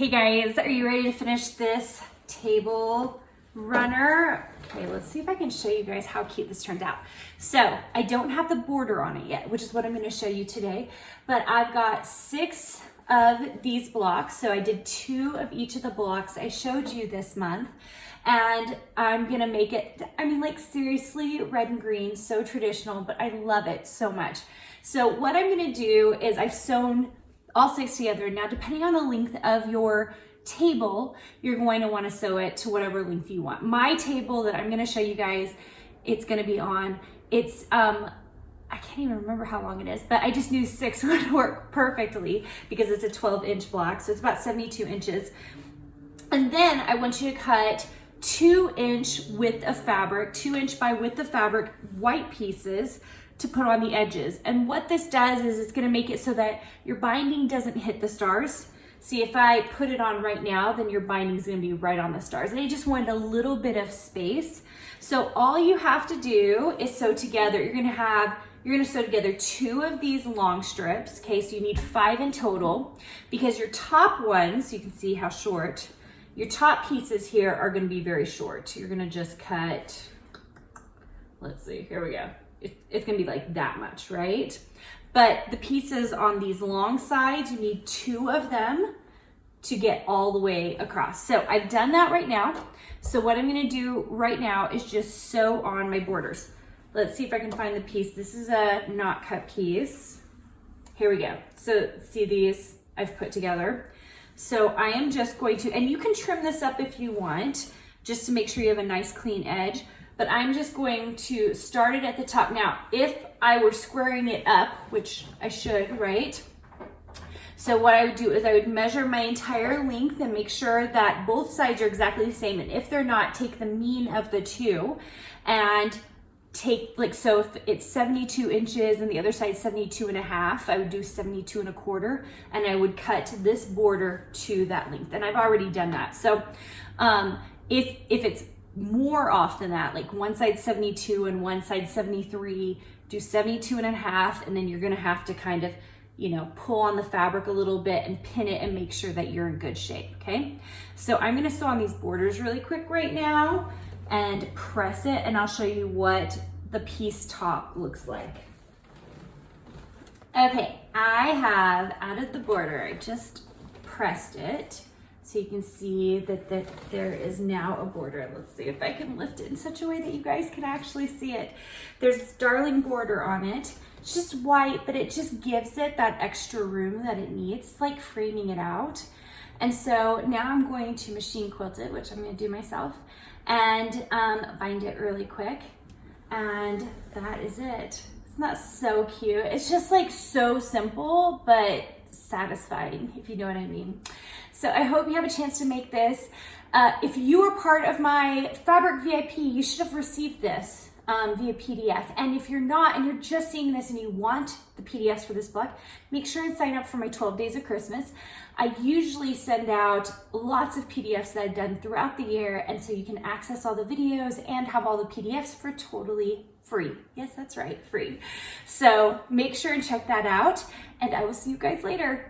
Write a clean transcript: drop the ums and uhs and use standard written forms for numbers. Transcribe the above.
Hey guys, are you ready to finish this table runner? Okay, let's see if I can show you guys how cute this turned out. So I don't have the border on it yet, which is what I'm going to show you today, but I've got 6 of these blocks. So I did 2 of each of the blocks I showed you this month, and I'm going to make it, I mean, like seriously, red and green, so traditional, but I love it so much. So what I'm going to do is I've sewn all 6 together. Now, depending on the length of your table, you're going to want to sew it to whatever length you want. My table that I'm going to show you guys, it's going to be on, it's, I can't even remember how long it is, but I just knew 6 would work perfectly because it's a 12-inch block. So it's about 72 inches. And then I want you to cut 2-inch width of fabric, 2-inch by width of fabric, white pieces to put on the edges. And what this does is it's going to make it so that your binding doesn't hit the stars. See, if I put it on right now, then your binding is going to be right on the stars. And I just wanted a little bit of space. So all you have to do is sew together. You're going to sew together 2 of these long strips. Okay, so you need 5 in total, because your top ones, you can see how short, your top pieces here are going to be very short. You're going to just cut, let's see, here we go. It's going to be like that much, right? But the pieces on these long sides, you need 2 of them to get all the way across. So I've done that right now. So what I'm going to do right now is just sew on my borders. Let's see if I can find the piece. This is a not cut piece. Here we go. So see, these I've put together. So I am just going to, and you can trim this up if you want, just to make sure you have a nice clean edge. But I'm just going to start it at the top. Now, if I were squaring it up, which I should, right? So what I would do is I would measure my entire length and make sure that both sides are exactly the same. And if they're not, take the mean of the 2 and take, like, so if it's 72 inches and the other side 72 and a half, I would do 72 and a quarter, and I would cut this border to that length. And I've already done that. So if it's more off than that, like one side 72 and one side 73, do 72 and a half, and then you're going to have to kind of, you know, pull on the fabric a little bit and pin it and make sure that you're in good shape. Okay, so I'm going to sew on these borders really quick right now and press it, and I'll show you what the piece top looks like. Okay, I have added the border. I just pressed it. So you can see that there is now a border. Let's see if I can lift it in such a way that you guys can actually see it. There's this darling border on it. It's just white, but it just gives it that extra room that it needs. It's like framing it out. And so now I'm going to machine quilt it, which I'm going to do myself, and bind it really quick. And that is it. Isn't that so cute? It's just like so simple, but satisfying, if you know what I mean. So I hope you have a chance to make this. If you are part of my Fabric VIP, you should have received this via PDF. And if you're not, and you're just seeing this and you want the PDFs for this book, make sure and sign up for my 12 Days of Christmas. I usually send out lots of PDFs that I've done throughout the year, and so you can access all the videos and have all the PDFs for totally free. Yes, that's right, free. So make sure and check that out, and I will see you guys later.